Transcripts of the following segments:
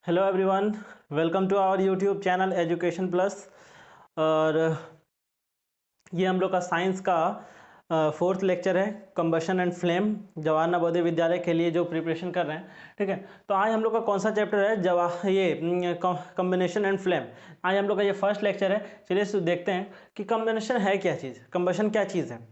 Hello everyone, welcome to our YouTube channel education plus. और ये हम लोग का साइंस का फोर्थ लेक्चर है, combustion and flame. Jawahar Navodaya Vidyalaya के लिए जो प्रिपरेशन कर रहे हैं, ठीक है। तो आज हम लोग का कौन सा चैप्टर है? ये कॉम्बिनेशन एंड फ्लेम। आज हम लोग का ये फर्स्ट लेक्चर है। चलिए देखते हैं कि कॉम्बिनेशन है क्या चीज़, कंबशन क्या चीज़ है।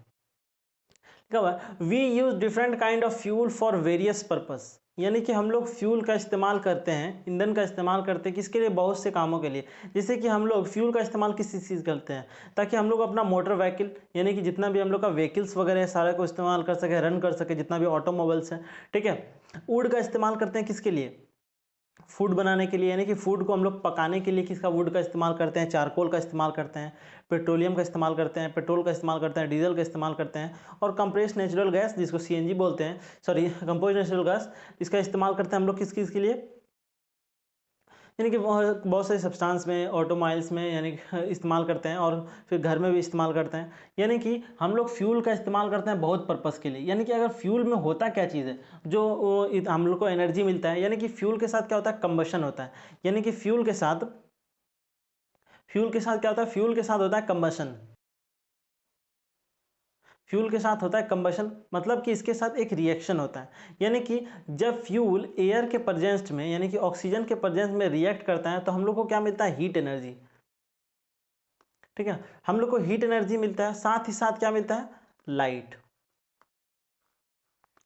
We use different kind of fuel for various purpose, यानी कि हम लोग फ्यूल का इस्तेमाल करते हैं, ईंधन का इस्तेमाल करते हैं किसके लिए? बहुत से कामों के लिए। जैसे कि हम लोग फ्यूल का इस्तेमाल किस चीज़ करते हैं? ताकि हम लोग अपना मोटर व्हीकल, यानी कि जितना भी हम लोग का व्हीकल्स वगैरह है सारे को इस्तेमाल कर सके, रन कर सके, जितना भी ऑटोमोबाइल्स हैं, ठीक है। वुड का इस्तेमाल करते हैं किसके लिए? फूड बनाने के लिए, यानी कि फूड को हम लोग पकाने के लिए किसका वुड का इस्तेमाल करते हैं? चारकोल का इस्तेमाल करते हैं, पेट्रोलियम का इस्तेमाल करते हैं, पेट्रोल का इस्तेमाल करते हैं, डीजल का इस्तेमाल करते हैं, और कंप्रेस्ड नेचुरल गैस जिसको सीएनजी बोलते हैं, सॉरी कंपोज्ड नेचुरल गैस, इसका इस्तेमाल करते हैं हम लोग किस किस के लिए? यानी कि बहुत बहुत सारे सब्सटेंस में, ऑटोमोबाइल्स में यानी कि इस्तेमाल करते हैं, और फिर घर में भी इस्तेमाल करते हैं। यानी कि हम लोग फ्यूल का इस्तेमाल करते हैं बहुत पर्पस के लिए। यानी कि अगर फ्यूल में होता क्या चीज़ है जो हम लोग को एनर्जी मिलता है, यानी कि फ्यूल के साथ क्या होता है? कंबशन होता है। यानी कि फ्यूल के साथ क्या होता है? फ्यूल के साथ होता है कंबशन। फ्यूल के साथ होता है कंबशन, मतलब कि इसके साथ एक रिएक्शन होता है। यानी कि जब फ्यूल एयर के प्रेजेंस में, यानी कि ऑक्सीजन के प्रेजेंस में रिएक्ट करता है, तो हम लोग को क्या मिलता है? हीट एनर्जी, ठीक है। हम लोग को हीट एनर्जी मिलता है, साथ ही साथ क्या मिलता है? लाइट,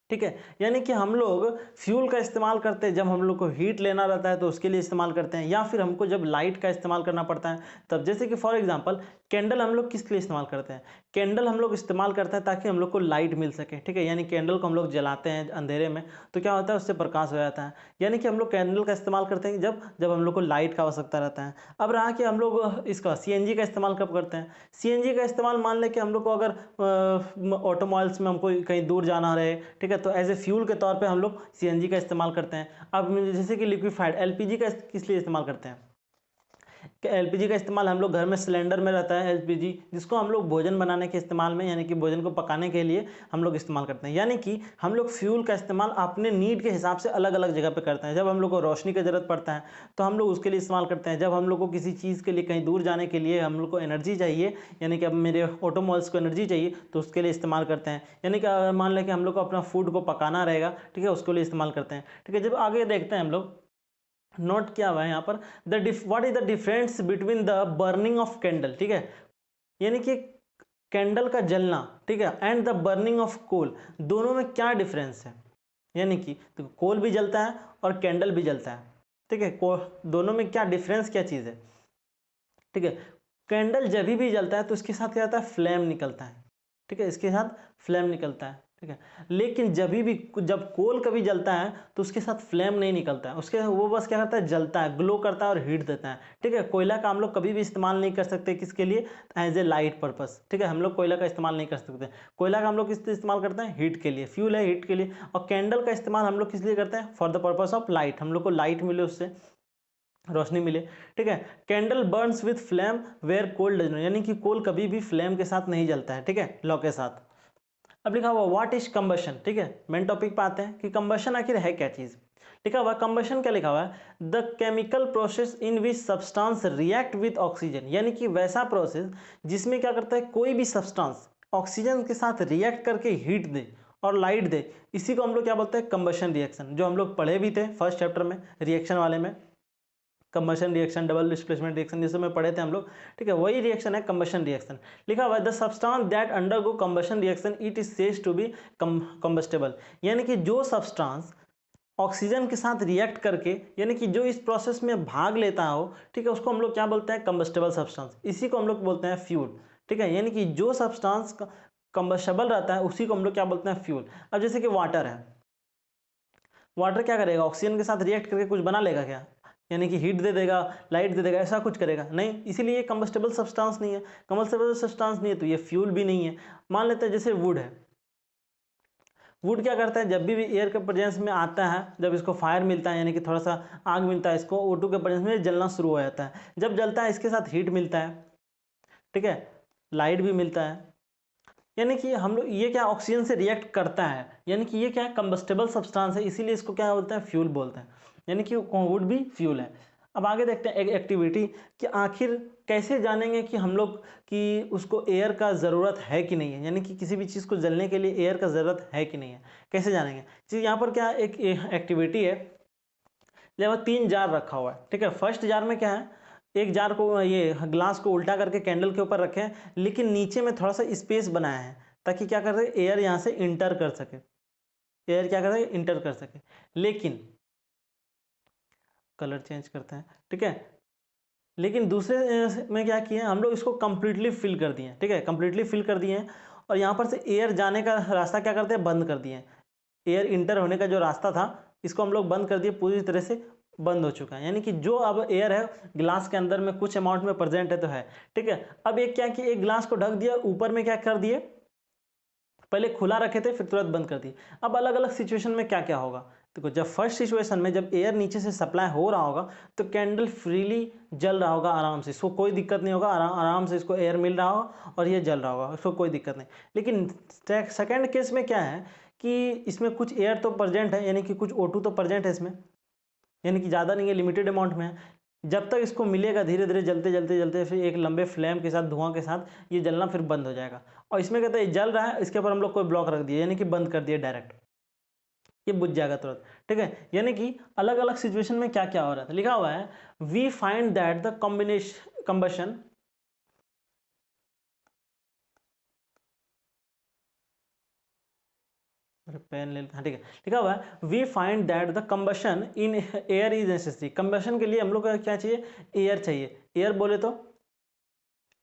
ठीक है। यानी कि हम लोग फ्यूल का इस्तेमाल करते हैं जब हम लोग को हीट लेना रहता है तो उसके लिए इस्तेमाल करते हैं, या फिर हमको जब लाइट का इस्तेमाल करना पड़ता है तब। जैसे कि फॉर एग्जांपल कैंडल हम लोग किस लिए इस्तेमाल करते हैं? कैंडल हम लोग इस्तेमाल करते हैं ताकि हम लोग को लाइट मिल सके, ठीक है। यानी कैंडल को हम लोग जलाते हैं अंधेरे में, तो क्या होता है? उससे प्रकाश हो जाता है। यानी कि हम लोग कैंडल का इस्तेमाल करते हैं जब जब हम लोग को लाइट का आवश्यकता रहता है। अब रहा कि हम लोग इसका सीएनजी का इस्तेमाल कब करते हैं? सीएनजी का इस्तेमाल मान लें कि हम लोग को अगर ऑटोमोबाइल्स में हमको कहीं दूर जाना रहे, ठीक है, तो एज ए फ्यूल के तौर पे हम लोग सीएनजी का इस्तेमाल करते हैं। अब जैसे कि लिक्विफाइड एलपीजी का किस लिए इस्तेमाल करते हैं? कि एलपीजी का इस्तेमाल हम लोग घर में सिलेंडर में रहता है एलपीजी, जिसको हम लोग भोजन बनाने के इस्तेमाल में, यानी कि भोजन को पकाने के लिए हम लोग इस्तेमाल करते हैं। यानी कि हम लोग फ्यूल का इस्तेमाल अपने नीड के हिसाब से अलग अलग जगह पे करते हैं। जब हम लोग को रोशनी की ज़रूरत पड़ता है तो हम लोग उसके लिए इस्तेमाल करते हैं। जब हम लोग को किसी चीज़ के लिए कहीं दूर जाने के लिए हम लोग को एनर्जी चाहिए, यानी कि अब मेरे ऑटोमोबाइल्स को एनर्जी चाहिए, तो उसके लिए इस्तेमाल करते हैं। यानी कि मान लें कि हम लोग को अपना फूड को पकाना रहेगा, ठीक है, उसके लिए इस्तेमाल करते हैं, ठीक है। जब आगे देखते हैं हम लोग, नोट किया हुआ है यहाँ पर, what is the difference between the burning of candle, ठीक है। यानी कि कैंडल का जलना, ठीक है, and the burning of coal, दोनों में क्या डिफरेंस है? यानी कि तो कोल भी जलता है और कैंडल भी जलता है, ठीक है। दोनों में क्या डिफरेंस, क्या चीज़ है, ठीक है। कैंडल जब भी जलता है तो इसके साथ क्या होता है? फ्लेम निकलता है, ठीक है, इसके साथ फ्लेम निकलता है, ठीक है। लेकिन जब कोल कभी जलता है तो उसके साथ फ्लेम नहीं निकलता है, उसके वो बस क्या करता है? जलता है, ग्लो करता है और हीट देता है, ठीक है। कोयला का हम लोग कभी भी इस्तेमाल नहीं कर सकते, किसके लिए? एज ए लाइट पर्पस, ठीक है। हम लोग कोयला का इस्तेमाल नहीं कर सकते। कोयला का हम लोग किस लिए इस्तेमाल करते हैं? हीट के लिए, फ्यूल है हीट के लिए। और कैंडल का इस्तेमाल हम लोग किस लिए करते हैं? For the purpose of light, हम लोग को लाइट मिले, उससे रोशनी मिले, ठीक है। Candle burns with flame where coal does not, यानी कि कोल कभी भी फ्लेम के साथ नहीं जलता है, ठीक है, लौ के साथ। अब लिखा हुआ व्हाट इज कंबशन, ठीक है। मेन टॉपिक पे आते हैं कि कंबशन आखिर है क्या चीज। लिखा हुआ कंबशन, क्या लिखा हुआ है? The chemical process in which substance react with oxygen, यानी कि वैसा प्रोसेस जिसमें क्या करता है? कोई भी सब्सटेंस ऑक्सीजन के साथ रिएक्ट करके हीट दे और लाइट दे, इसी को हम लोग क्या बोलते हैं? कंबशन रिएक्शन, जो हम लोग पढ़े भी थे फर्स्ट चैप्टर में, रिएक्शन वाले में। Combustion reaction, double displacement reaction, जिसमें पढ़े थे हम लोग, ठीक है, वही रिएक्शन है कंबशन रिएक्शन। लिखा हुआ है the substance that undergo combustion reaction it is says to be combustible, यानी कि जो सब्सटेंस ऑक्सीजन के साथ रिएक्ट करके, यानी कि जो इस प्रोसेस में भाग लेता हो, ठीक है, उसको हम लोग क्या बोलते हैं? कंबस्टेबल सब्सटेंस, इसी को हम लोग बोलते हैं फ्यूल, ठीक है। यानी कि जो सब्सटेंस कंबस्टेबल रहता है उसी को हम लोग क्या बोलते हैं? फ्यूल। अब जैसे कि वाटर है, वाटर क्या करेगा? ऑक्सीजन के साथ रिएक्ट करके कुछ बना लेगा क्या? यानी कि हीट दे देगा, लाइट दे देगा, ऐसा कुछ करेगा नहीं, इसीलिए ये कंबस्टेबल सब्सटेंस नहीं है। कंबस्टेबल सब्सटेंस नहीं है तो ये फ्यूल भी नहीं है। मान लेते हैं जैसे वुड है, वुड क्या करता है? जब भी एयर के प्रेजेंस में आता है, जब इसको फायर मिलता है, यानी कि थोड़ा सा आग मिलता है, इसको O2 के प्रेजेंस में जलना शुरू हो जाता है। जब जलता है इसके साथ हीट मिलता है, ठीक है, लाइट भी मिलता है, यानी कि हम लोग ये क्या ऑक्सीजन से रिएक्ट करता है, यानी कि ये क्या है कंबस्टेबल सब्सटेंस है, इसीलिए इसको क्या बोलते हैं फ्यूल बोलते हैं, यानी कि वुड भी फ्यूल है। अब आगे देखते हैं एक एक्टिविटी कि आखिर कैसे जानेंगे कि हम लोग कि उसको एयर का ज़रूरत है कि नहीं है, यानी कि किसी भी चीज़ को जलने के लिए एयर का ज़रूरत है कि नहीं है, कैसे जानेंगे। चीज़ यहाँ पर क्या एक एक्टिविटी है, जब 3 जार रखा हुआ है, ठीक है। फर्स्ट जार में क्या है, एक जार को ये ग्लास को उल्टा करके कैंडल के ऊपर रखे हैं, लेकिन नीचे में थोड़ा सा स्पेस बनाया है ताकि क्या कर सके एयर यहाँ से इंटर कर सके, एयर क्या कर सके इंटर कर सके। लेकिन कलर चेंज करते हैं, ठीक है। लेकिन दूसरे में क्या किया हम लोग इसको कंप्लीटली फिल कर दिए, ठीक है, कंप्लीटली फिल कर दिए हैं और यहाँ पर से एयर जाने का रास्ता क्या करते हैं बंद कर दिए हैं। एयर इंटर होने का जो रास्ता था इसको हम लोग बंद कर दिए, पूरी तरह से बंद हो चुका है, यानी कि जो अब एयर है ग्लास के अंदर में कुछ अमाउंट में प्रेजेंट है तो है, ठीक है। अब एक क्या कि एक ग्लास को ढक दिया, ऊपर में क्या कर दिए, पहले खुला रखे थे फिर तुरंत बंद कर दिए। अब अलग अलग सिचुएशन में क्या क्या होगा, देखो जब फर्स्ट सिचुएशन में जब एयर नीचे से सप्लाई हो रहा होगा तो कैंडल फ्रीली जल रहा होगा आराम से, इसको कोई दिक्कत नहीं होगा, आराम से इसको एयर मिल रहा होगा और ये जल रहा होगा, इसको कोई दिक्कत नहीं। लेकिन सेकेंड केस में क्या है कि इसमें कुछ एयर तो प्रेजेंट है, यानी कि कुछ O2 तो प्रेजेंट है इसमें, यानी कि ज़्यादा नहीं है, लिमिटेड अमाउंट में है। जब तक इसको मिलेगा धीरे धीरे जलते जलते जलते फिर एक लंबे फ्लेम के साथ धुआं के साथ ये जलना फिर बंद हो जाएगा। और इसमें कहते हैं जल रहा है, इसके ऊपर हम लोग कोई ब्लॉक रख दिया यानी कि बंद कर दिया डायरेक्ट, ये बुझ जाएगा तुरंत, ठीक है। यानी कि अलग अलग सिचुएशन में क्या क्या हो रहा था, लिखा हुआ है we find that the combination combustion pen ले लेते हैं, ठीक है। लिखा हुआ है we find that the combustion in air is necessary, combustion के लिए हम लोग को क्या चाहिए एयर चाहिए, एयर बोले तो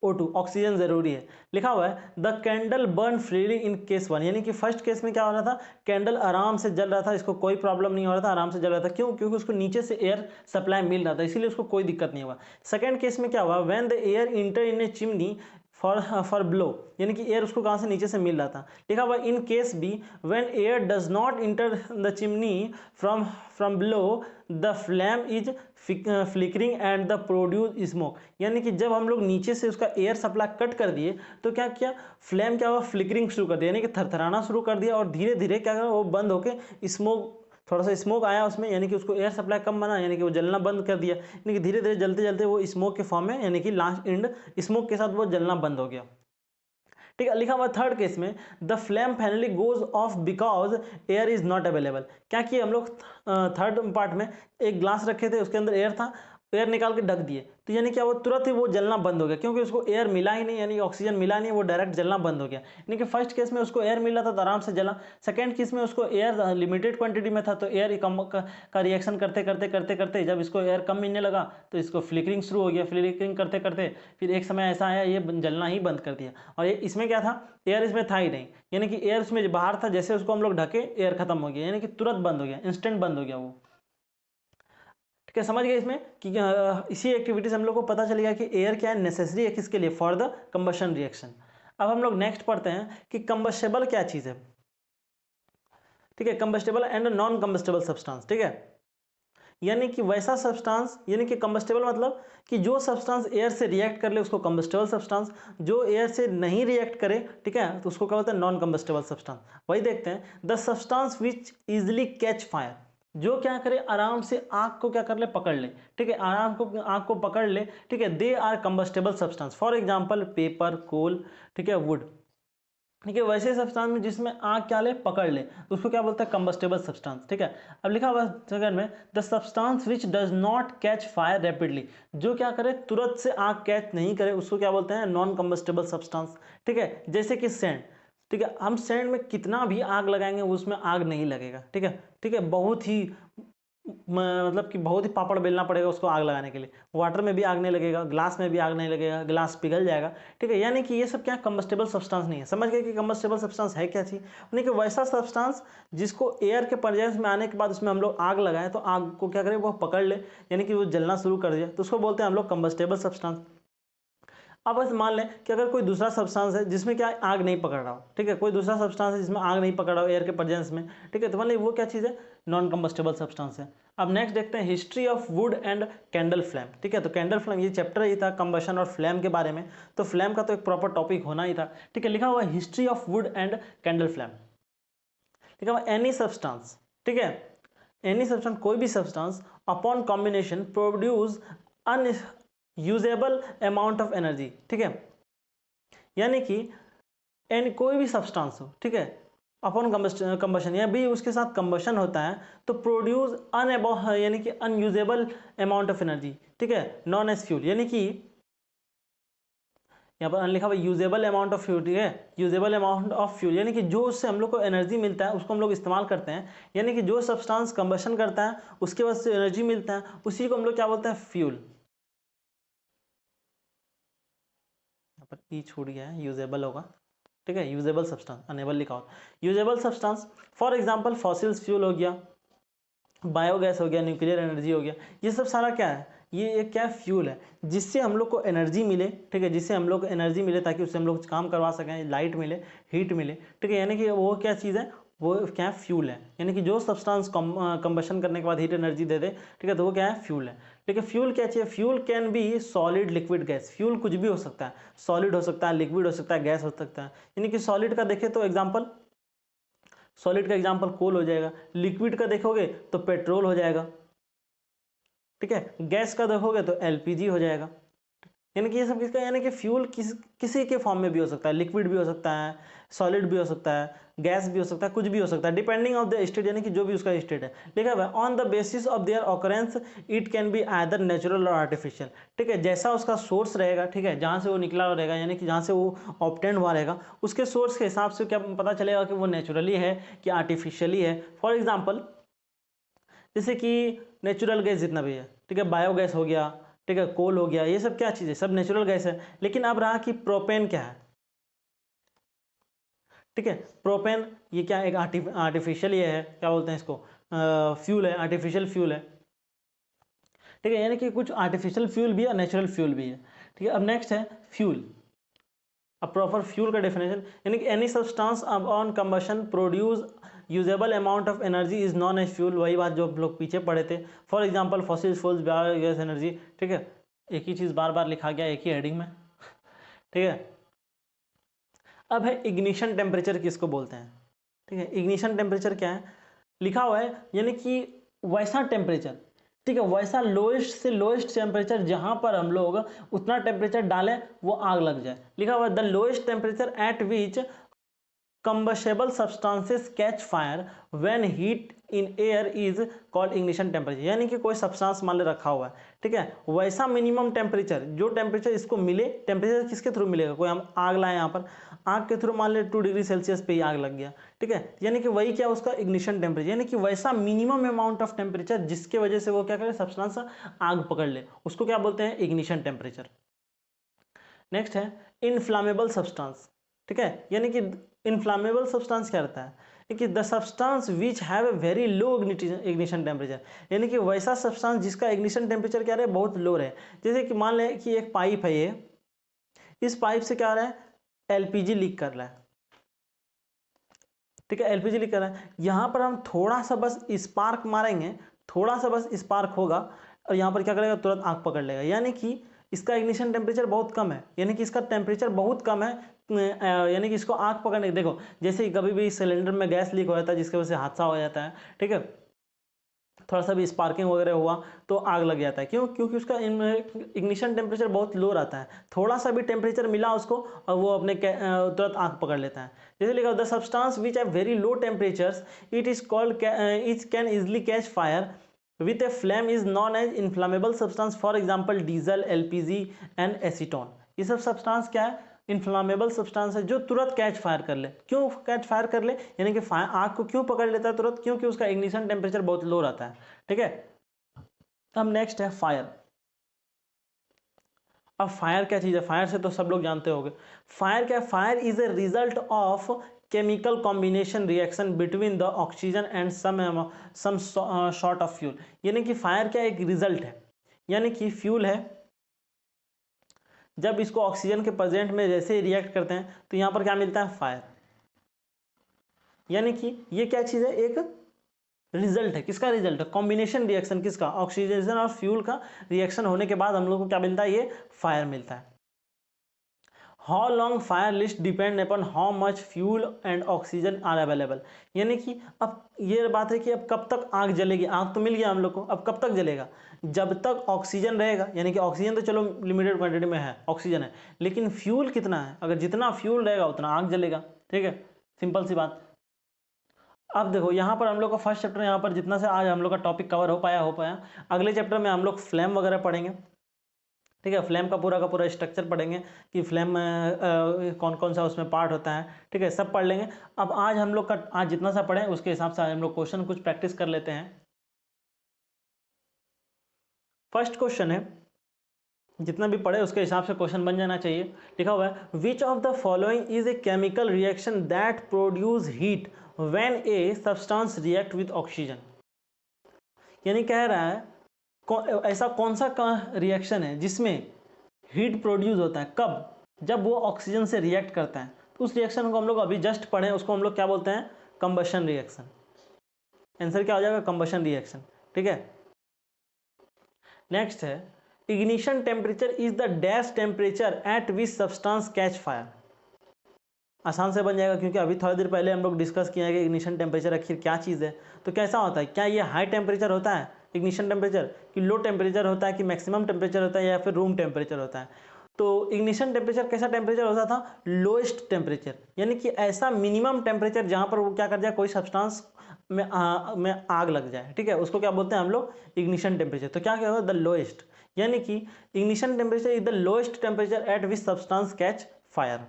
O2 ऑक्सीजन जरूरी है। लिखा हुआ है the candle burn freely in case 1, यानी कि फर्स्ट केस में क्या हो रहा था कैंडल आराम से जल रहा था, इसको कोई प्रॉब्लम नहीं हो रहा था, आराम से जल रहा था, क्यों, क्योंकि उसको नीचे से एयर सप्लाई मिल रहा था इसीलिए उसको कोई दिक्कत नहीं हुआ। सेकेंड केस में क्या हुआ when the air inter in A chimney for blow, यानी कि एयर उसको कहाँ से नीचे से मिल रहा था। लिखा हुआ in case B when air does not enter the chimney from blow the flame is flickering and the produce smoke, यानी कि जब हम लोग नीचे से उसका एयर सप्लाई कट कर दिए तो क्या किया फ्लेम क्या हुआ फ्लिकरिंग शुरू कर दिया, यानी कि थरथराना शुरू कर दिया और धीरे धीरे क्या वो बंद होकर स्मोक, थोड़ा सा स्मोक आया उसमें, यानी कि उसको एयर सप्लाई कम बना, यानी कि वो जलना बंद कर दिया, यानी कि धीरे धीरे जलते जलते वो स्मोक के फॉर्म में, यानी कि लास्ट एंड स्मोक के साथ वो जलना बंद हो गया, ठीक है। लिखा हुआ थर्ड केस में the flame finally goes off because air is not available, क्या किया हम लोग थर्ड पार्ट में एक ग्लास रखे थे उसके अंदर एयर था, एयर निकाल के ढक दिए तो यानी क्या वो तुरंत ही वो जलना बंद हो गया, क्योंकि उसको एयर मिला ही नहीं, यानी ऑक्सीजन मिला नहीं, वो डायरेक्ट जलना बंद हो गया। यानी कि फर्स्ट केस में उसको एयर मिला था तो आराम से जला, सेकंड केस में उसको एयर लिमिटेड क्वांटिटी में था तो एयर का रिएक्शन करते करते करते करते जब इसको एयर कम मिलने लगा तो इसको फ्लिकरिंग शुरू हो गया, फ्लिकरिंग करते करते फिर एक समय ऐसा आया ये जलना ही बंद कर दिया। और ये इसमें क्या था एयर इसमें था ही नहीं, यानी कि एयर उसमें बाहर था, जैसे उसको हम लोग ढके एयर खत्म हो गया, यानी कि तुरंत बंद हो गया, इंस्टेंट बंद हो गया वो, ठीक है। समझ गए इसमें कि इसी एक्टिविटी से हम लोग को पता चलेगा कि एयर क्या है नेसेसरी है किसके लिए फॉर द कंबशन रिएक्शन। अब हम लोग नेक्स्ट पढ़ते हैं कि कंबस्टेबल क्या चीज़ है, ठीक है, combustible and non combustible substance, ठीक है। यानी कि वैसा सब्सटेंस, यानी कि कंबस्टेबल मतलब कि जो सब्सटेंस एयर से रिएक्ट कर ले उसको कंबस्टेबल सब्सटेंस, जो एयर से नहीं रिएक्ट करे, ठीक है, तो उसको क्या बोलते हैं नॉन कंबस्टेबल सब्सटेंस। वही देखते हैं the substance which easily catch fire, जो क्या करे आराम से आग को क्या कर ले पकड़ ले, ठीक है, आराम को आग को पकड़ ले, ठीक है, they are combustible substance, for example paper coal, ठीक है, वुड, ठीक है, वैसे सब्सटेंस में जिसमें आग क्या ले पकड़ ले तो उसको क्या बोलते हैं कंबस्टेबल सब्सटेंस, ठीक है। अब लिखा हुआ सेकंड में the substance which does not catch fire rapidly, जो क्या करे तुरंत से आग कैच नहीं करे उसको क्या बोलते हैं नॉन कंबस्टेबल सब्सटेंस, ठीक है। जैसे कि सैंड, ठीक है, हम सैंड में कितना भी आग लगाएंगे उसमें आग नहीं लगेगा, ठीक है, ठीक है, बहुत ही मतलब कि बहुत ही पापड़ बेलना पड़ेगा उसको आग लगाने के लिए, वाटर में भी आग नहीं लगेगा, ग्लास में भी आग नहीं लगेगा, ग्लास पिघल जाएगा, ठीक है। यानी कि ये सब क्या कंबस्टेबल सब्सटेंस नहीं है। समझ गए कि कंबस्टेबल सब्सटेंस है क्या चीज़, यानी कि वैसा सब्सटेंस जिसको एयर के प्रेजेंस में आने के बाद उसमें हम लोग आग लगाएं तो आग को क्या करें वो पकड़ ले, यानी कि वो जलना शुरू कर दिया तो उसको बोलते हैं हम लोग कंबस्टेबल सब्सटेंस। अब बस मान लें कि अगर कोई दूसरा सब्सटेंस है जिसमें क्या आग नहीं पकड़ रहा हो, ठीक है, कोई दूसरा सब्सटेंस है जिसमें आग नहीं पकड़ रहा हो एयर के प्रेजेंस में, ठीक है, तो मान लीजिए वो क्या चीज़ है, नॉन कंबस्टेबल सब्सटेंस है। अब नेक्स्ट देखते हैं history of would and candle flame, ठीक है, तो कैंडल फ्लेम ये चैप्टर ही था कंबशन और फ्लेम के बारे में, तो फ्लेम का तो एक प्रॉपर टॉपिक होना ही था, ठीक है। लिखा हुआ history of would and candle flame, लिखा हुआ एनी सब्सटेंस, ठीक है, एनी सब्सटेंस कोई भी substance upon combination produce unusable amount of energy, ठीक है, यानी कि एन कोई भी सब्सटेंस हो, ठीक है, अपॉन कंबशन या भी उसके साथ कंबशन होता है तो प्रोड्यूस यानी कि अनयूजेबल अमाउंट ऑफ एनर्जी, ठीक है, नॉन एज फ्यूल, यानी कि यहाँ पर लिखा हुआ यूजेबल अमाउंट ऑफ फ्यूल, ठीक है, यूजेबल अमाउंट ऑफ फ्यूल, यानी कि जो उससे हम लोग को एनर्जी मिलता है उसको हम लोग इस्तेमाल करते हैं, यानी कि जो सब्सटेंस कंबशन करता है उसके बाद से एनर्जी मिलता है उसी को हम लोग क्या बोलते हैं, फ्यूल। यहाँ पर ई छूट गया है, यूजेबल होगा, ठीक है, यूजेबल सब्सटेंस, अनेबल लिखा हो, usable substance for example fossils fuel हो गया, बायोगैस हो गया, न्यूक्लियर एनर्जी हो गया, ये सब सारा क्या है, ये एक क्या फ्यूल है जिससे हम लोग को एनर्जी मिले, ठीक है, जिससे हम लोग को एनर्जी मिले ताकि उससे हम लोग काम करवा सकें, लाइट मिले, हीट मिले, ठीक है, यानी कि वो क्या चीज़ है, वो क्या फ्यूल है, यानी कि जो सब्सटेंस कंबशन करने के बाद हीट एनर्जी दे दे, ठीक है, तो वो क्या है, फ्यूल है, ठीक है। फ्यूल क्या चाहिए, fuel can be solid liquid gas, fuel कुछ भी हो सकता है, सॉलिड हो सकता है, लिक्विड हो सकता है, गैस हो सकता है, यानी कि सॉलिड का देखें तो एग्जाम्पल, सॉलिड का एग्जाम्पल कोल हो जाएगा, लिक्विड का देखोगे तो पेट्रोल हो जाएगा, ठीक है, गैस का देखोगे तो एलपीजी हो जाएगा, यानी कि ये सब किसका, यानी कि फ्यूल किसी के फॉर्म में भी हो सकता है, लिक्विड भी हो सकता है, सॉलिड भी हो सकता है, गैस भी हो सकता है, कुछ भी हो सकता है, डिपेंडिंग ऑफ द स्टेट, यानी कि जो भी उसका स्टेट है, लिखा हुआ है on the basis of their occurrence it can be either natural और आर्टिफिशियल, ठीक है, जैसा उसका सोर्स रहेगा, ठीक है, जहाँ से वो निकला रहेगा, यानी कि जहाँ से वो ऑब्टेन हुआ रहेगा उसके सोर्स के हिसाब से क्या पता चलेगा कि वो नेचुरली है कि आर्टिफिशियली है। फॉर एग्जाम्पल जैसे कि नेचुरल गैस जितना भी है, ठीक है, बायोगैस हो गया, ठीक है, कोल हो गया, ये सब क्या चीज़ है, सब नेचुरल गैस है, लेकिन अब रहा कि प्रोपेन क्या है, ठीक है, प्रोपेन ये क्या एक आर्टिफिशियल ये है, क्या बोलते हैं इसको, फ्यूल है, आर्टिफिशियल फ्यूल है, ठीक है, यानी कि कुछ आर्टिफिशियल फ्यूल भी है, नेचुरल फ्यूल भी है, ठीक है। अब नेक्स्ट है फ्यूल, अब प्रॉपर फ्यूल का डेफिनेशन, यानी कि any substance on combustion produce usable amount of energy is known as fuel, वही बात जो हम लोग पीछे पढ़े थे, for example fossil fuels, biogas energy, ठीक है, एक ही चीज़ बार बार लिखा गया एक ही हेडिंग में, ठीक है। अब है इग्निशन टेम्परेचर किसको बोलते हैं, ठीक है, इग्निशन टेम्परेचर क्या है, लिखा हुआ है यानी कि वैसा टेम्परेचर, ठीक है, वैसा लोएस्ट से लोएस्ट टेम्परेचर जहां पर हम लोग उतना टेम्परेचर डालें वो आग लग जाए, लिखा हुआ है the lowest temperature at which combustible substances catch fire when heat in air is called ignition temperature, यानी कि कोई सब्सटेंस मान ले रखा हुआ है, ठीक है, वैसा मिनिमम टेम्परेचर जो टेम्परेचर इसको मिले, टेम्परेचर किसके थ्रू मिलेगा, कोई हम आग लाए यहाँ पर, आग के थ्रू मान ले 2 डिग्री सेल्सियस पे ही आग लग गया, ठीक है, यानी कि वही क्या उसका इग्निशन टेम्परेचर, यानी कि वैसा मिनिमम अमाउंट ऑफ टेम्परेचर जिसके वजह से वो क्या करे, सब्सटेंस आग पकड़ ले, उसको क्या बोलते हैं, इग्निशन टेम्परेचर। नेक्स्ट है इनफ्लामेबल सब्सटेंस, ठीक है, यानी कि इनफ्लामेबल सब्सटेंस क्या रहता है कि the substance which have a very low ignition temperature, यानी कि वैसा सब्सटेंस जिसका इग्निशन टेम्परेचर क्या रहे, बहुत लो रहे, जैसे कि मान लें कि एक पाइप है ये, इस पाइप से क्या रहा है, एलपीजी लीक कर रहा है, ठीक है, एलपीजी लीक कर रहा है, यहाँ पर हम थोड़ा सा बस स्पार्क मारेंगे, थोड़ा सा बस स्पार्क होगा और यहाँ पर क्या करेगा, तुरंत आग पकड़ लेगा, यानी कि इसका इग्निशन टेम्परेचर बहुत कम है, यानी कि इसका टेम्परेचर बहुत कम है, यानी कि इसको आग पकड़ने, देखो जैसे ही कभी भी सिलेंडर में गैस लीक हो जाता है जिसकी वजह से हादसा हो जाता है, ठीक है, थोड़ा सा भी स्पार्किंग वगैरह हुआ तो आग लग जाता है, क्यों, क्योंकि उसका इग्निशन टेम्परेचर बहुत लो रहता है, थोड़ा सा भी टेम्परेचर मिला उसको और वो अपने तुरंत आग पकड़ लेता है, जैसे लिखा the substance which have very low temperatures it is called it can easily catch fire with a flame is known as inflammable substance, for example diesel, LPG and acetone, ये सब सब्सटेंस क्या है, इन्फ्लामेबल सब्सटेंस है जो तुरंत catch fire कर ले, क्यों कैच फायर कर ले, यानी कि आग को क्यों पकड़ लेता है तुरंत, क्योंकि उसका इग्निशन टेम्परेचर बहुत लो रहता है, ठीक है। अब नेक्स्ट है फायर, अब फायर क्या चीज़ है, फायर से तो सब लोग जानते होंगे, फायर क्या है, fire is a result of chemical combination reaction between the oxygen and some sort of fuel, यानी कि फायर क्या एक रिजल्ट है, यानी कि फ्यूल है जब इसको ऑक्सीजन के प्रेजेंट में जैसे ही रिएक्ट करते हैं तो यहाँ पर क्या मिलता है, फायर। यानी कि ये क्या चीज़ है, एक रिजल्ट है। किसका रिजल्ट है, कॉम्बिनेशन रिएक्शन, किसका, ऑक्सीजन और फ्यूल का रिएक्शन होने के बाद हम लोग को क्या मिलता है, ये फायर मिलता है। How long fire lasts depend upon how much fuel and oxygen are available. यानी कि अब ये बात है कि अब कब तक आग जलेगी, आग तो मिल गया हम लोग को, अब कब तक जलेगा, जब तक ऑक्सीजन रहेगा। यानी कि ऑक्सीजन तो चलो लिमिटेड क्वांटिटी में है, ऑक्सीजन है, लेकिन फ्यूल कितना है, अगर जितना फ्यूल रहेगा उतना आग जलेगा। ठीक है, सिंपल सी बात। अब देखो यहाँ पर हम लोग का फर्स्ट चैप्टर यहाँ पर जितना से आज हम लोग का टॉपिक कवर हो पाया। अगले चैप्टर में हम लोग फ्लेम वगैरह पढ़ेंगे। ठीक है, फ्लेम का पूरा स्ट्रक्चर पढ़ेंगे कि फ्लेम कौन कौन सा उसमें पार्ट होता है। ठीक है, सब पढ़ लेंगे। अब आज हम लोग का आज जितना सा पढ़े उसके हिसाब से आज हम लोग क्वेश्चन कुछ प्रैक्टिस कर लेते हैं। फर्स्ट क्वेश्चन है, जितना भी पढ़े उसके हिसाब से क्वेश्चन बन जाना चाहिए। लिखा हुआ है, which of the following is a chemical reaction that produce heat when a substance react with oxygen. यानी कह रहा है ऐसा कौन सा रिएक्शन है जिसमें हीट प्रोड्यूस होता है, कब, जब वो ऑक्सीजन से रिएक्ट करता है। तो उस रिएक्शन को हम लोग अभी जस्ट पढ़े, उसको हम लोग क्या बोलते हैं, कंबशन रिएक्शन। आंसर क्या हो जाएगा, कंबशन रिएक्शन। ठीक है, नेक्स्ट है, ignition temperature is the dash temperature at which substance catch fire. आसान से बन जाएगा क्योंकि अभी थोड़ी देर पहले हम लोग डिस्कस किए हैं कि इग्निशन टेम्परेचर आखिर क्या चीज़ है। तो कैसा होता है, क्या ये हाई टेम्परेचर होता है इग्निशन टेम्परेचर, कि लो टेम्परेचर होता है, कि मैक्सिमम टेम्परेचर होता है, या फिर रूम टेम्परेचर होता है। तो इग्निशन टेम्परेचर कैसा टेम्परेचर होता था, लोएस्ट टेम्परेचर। यानी कि ऐसा मिनिमम टेम्परेचर जहाँ पर वो क्या कर जाए, कोई सब्सटेंस में आग लग जाए। ठीक है, उसको क्या बोलते हैं हम लोग, इग्निशन टेम्परेचर। तो क्या क्या होगा, द लोएस्ट। यानी कि ignition temperature is the lowest temperature at which substance catch fire.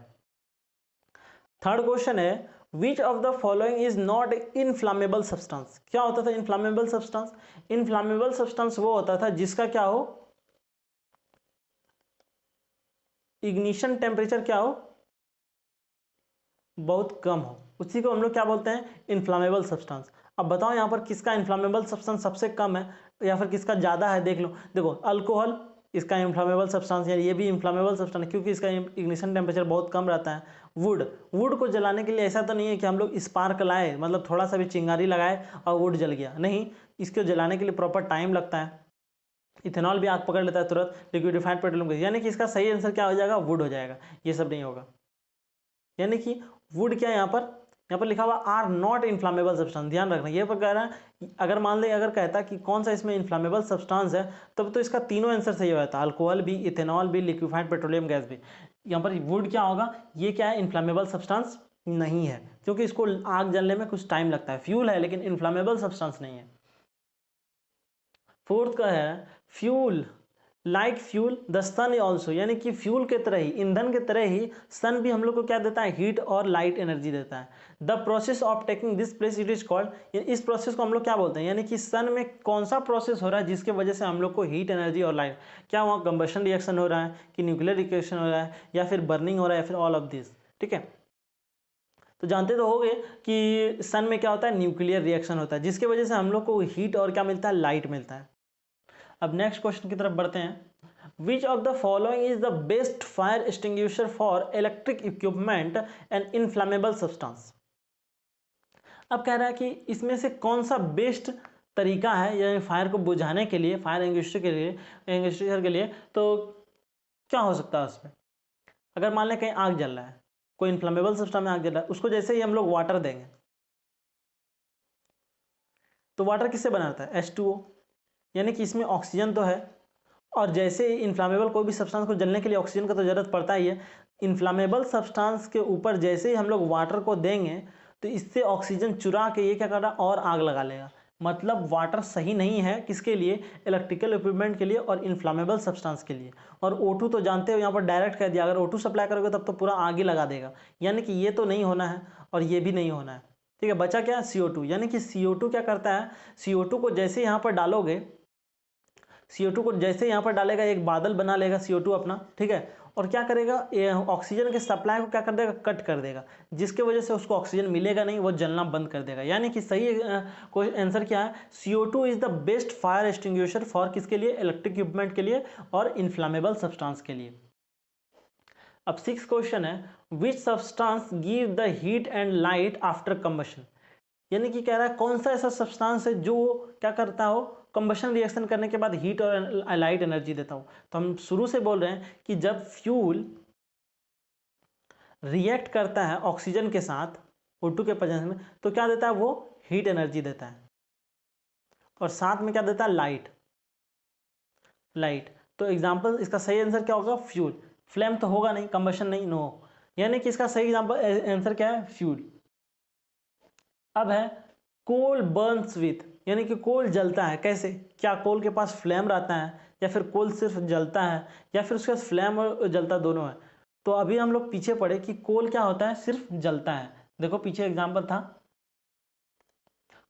Third question है, which of the following is not inflammable substance. क्या होता था इनफ्लामेबल सब्सटेंस, इनफ्लामेबल सब्सटेंस वो होता था जिसका क्या हो, इग्निशन टेम्परेचर क्या हो, बहुत कम हो, उसी को हम लोग क्या बोलते हैं, इनफ्लामेबल सब्सटेंस। अब बताओ यहाँ पर किसका इन्फ्लामेबल सब्सटेंस सबसे कम है या फिर किसका ज़्यादा है, देख लो। देखो अल्कोहल इसका इन्फ्लामेबल सब्सटेंस है, ये भी इन्फ्लामेबल सब्सटेंस है क्योंकि इसका इग्निशन टेम्परेचर बहुत कम रहता है। वुड को जलाने के लिए ऐसा तो नहीं है कि हम लोग स्पार्क लाए, मतलब थोड़ा सा भी चिंगारी लगाए और वुड जल गया, नहीं, इसको जलाने के लिए प्रॉपर टाइम लगता है। इथेनॉल भी आग पकड़ लेता है तुरंत, लिक्विडिफाइड पेट्रोलियम गैस। यानी कि इसका सही आंसर क्या हो जाएगा, वुड हो जाएगा, ये सब नहीं होगा। यानी कि वुड क्या यहाँ पर लिखा हुआ आर नॉट इन्फ्लामेबल सब्सटेंस, ध्यान रखना। ये पर कह रहा है, अगर मान ले अगर कहता कि कौन सा इसमें इन्फ्लामेबल सब्सटेंस है, तब तो इसका तीनों आंसर सही हो जाता, अल्कोहल भी, इथेनॉल भी, लिक्विफाइड पेट्रोलियम गैस भी। यहाँ पर वुड क्या होगा, ये क्या है, इन्फ्लामेबल सब्सटेंस नहीं है, क्योंकि इसको आग जलने में कुछ टाइम लगता है। फ्यूल है लेकिन इन्फ्लामेबल सब्सटेंस नहीं है। फोर्थ का है, fuel like fuel the sun also. यानी कि फ्यूल के तरह ही, ईंधन के तरह ही सन भी हम लोग को क्या देता है, हीट और लाइट एनर्जी देता है। The process of taking this place it is called, इस प्रोसेस को हम लोग क्या बोलते हैं, यानी कि सन में कौन सा प्रोसेस हो रहा है जिसके वजह से हम लोग को हीट एनर्जी और लाइट, क्या वहाँ कंबशन रिएक्शन हो रहा है, कि न्यूक्लियर रिएक्शन हो रहा है, या फिर बर्निंग हो रहा है, या फिर ऑल ऑफ दिस। ठीक है, तो जानते तो होंगे कि सन में क्या होता है, न्यूक्लियर रिएक्शन होता है, जिसके वजह से हम लोग को हीट और क्या मिलता है, लाइट मिलता है। अब नेक्स्ट क्वेश्चन की तरफ बढ़ते हैं, Which of the following is the best fire extinguisher for electric equipment and inflammable substance? अब कह रहा है कि इसमें से कौन सा बेस्ट तरीका है या फायर को बुझाने के लिए, फायर एक्सटिंग्विशर के लिए, तो क्या हो सकता है उसमें। अगर मान लें कहीं आग जल रहा है, कोई इन्फ्लामेबल सब्सटेंस में आग जल रहा है, उसको जैसे ही हम लोग वाटर देंगे, तो वाटर किससे बनाता है, H2O। यानी कि इसमें ऑक्सीजन तो है, और जैसे ही इन्फ्लामेबल कोई भी सब्सटेंस को जलने के लिए ऑक्सीजन का तो ज़रूरत पड़ता ही है। इन्फ्लामेबल सब्सटेंस के ऊपर जैसे ही हम लोग वाटर को देंगे तो इससे ऑक्सीजन चुरा के ये क्या कर रहा है, और आग लगा लेगा। मतलब वाटर सही नहीं है किसके लिए, इलेक्ट्रिकल इक्विपमेंट के लिए और इन्फ्लामेबल सब्सटेंस के लिए। और O2 तो जानते हो यहाँ पर डायरेक्ट कह दिया, अगर O2 सप्लाई करोगे तब तो पूरा आग ही लगा देगा। यानी कि ये तो नहीं होना है और ये भी नहीं होना है। ठीक है, बचा क्या, CO2। यानी कि CO2 क्या करता है, CO2 को जैसे यहाँ पर डालोगे, CO2 को जैसे यहाँ पर डालेगा एक बादल बना लेगा CO2 अपना। ठीक है, और क्या करेगा, ऑक्सीजन के सप्लाई को क्या कर देगा, कट कर देगा, जिसके वजह से उसको ऑक्सीजन मिलेगा नहीं, वो जलना बंद कर देगा। यानी कि सही कोई आंसर क्या है, CO2 is the best fire extinguisher for किसके लिए, इलेक्ट्रिक इक्विपमेंट के लिए और इन्फ्लामेबल सब्सटेंस के लिए। अब 6 क्वेश्चन है, which substance give the heat and light after combustion, यानी कि कह रहा है कौन सा ऐसा सब्सटेंस है जो क्या करता हो, कंबशन रिएक्शन करने के बाद हीट और लाइट एनर्जी देता हो। तो हम शुरू से बोल रहे हैं कि जब फ्यूल रिएक्ट करता है ऑक्सीजन के साथ O2 के प्रेजेंस में, तो क्या देता है वो, हीट एनर्जी देता है, और साथ में क्या देता है, लाइट। तो एग्जांपल, इसका सही आंसर क्या होगा, फ्यूल। फ्लेम तो होगा नहीं, कंबशन नहीं, नो, यानी कि इसका सही एग्जांपल आंसर क्या है, फ्यूल। अब है कोल बर्न्स विथ, यानी कि कोल जलता है कैसे, क्या कोल के पास फ्लेम रहता है, या फिर कोल सिर्फ जलता है, या फिर उसके पास फ्लेम और जलता दोनों है। तो अभी हम लोग पीछे पढ़े कि कोल क्या होता है, सिर्फ जलता है। देखो पीछे एग्जांपल था,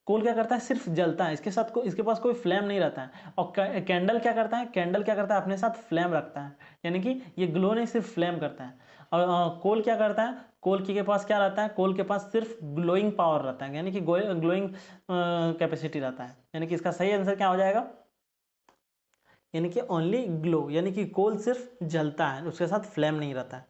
कोल क्या करता है, सिर्फ जलता है, इसके साथ इसके पास कोई फ्लेम नहीं रहता है। और कैंडल क्या करता है, कैंडल क्या करता है, अपने साथ फ्लेम रखता है, यानी कि ये ग्लो नहीं, सिर्फ फ्लेम करता है। और कोल क्या करता है, कोल के पास क्या रहता है, कोल के पास सिर्फ ग्लोइंग पावर रहता है, यानी कि ग्लोइंग कैपेसिटी रहता है। यानी कि इसका सही आंसर क्या हो जाएगा, यानी कि ओनली ग्लो, यानी कि कोल सिर्फ जलता है, उसके साथ फ्लेम नहीं रहता है।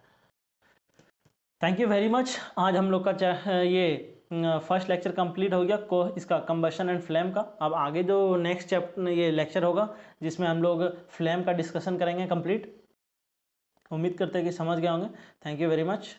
Thank you very much. आज हम लोग का ये फर्स्ट लेक्चर कंप्लीट हो गया इसका कंबशन एंड फ्लेम का। अब आगे जो नेक्स्ट चैप्टर ये लेक्चर होगा जिसमें हम लोग फ्लेम का डिस्कशन करेंगे कंप्लीट। उम्मीद करते हैं कि समझ गए होंगे। Thank you very much.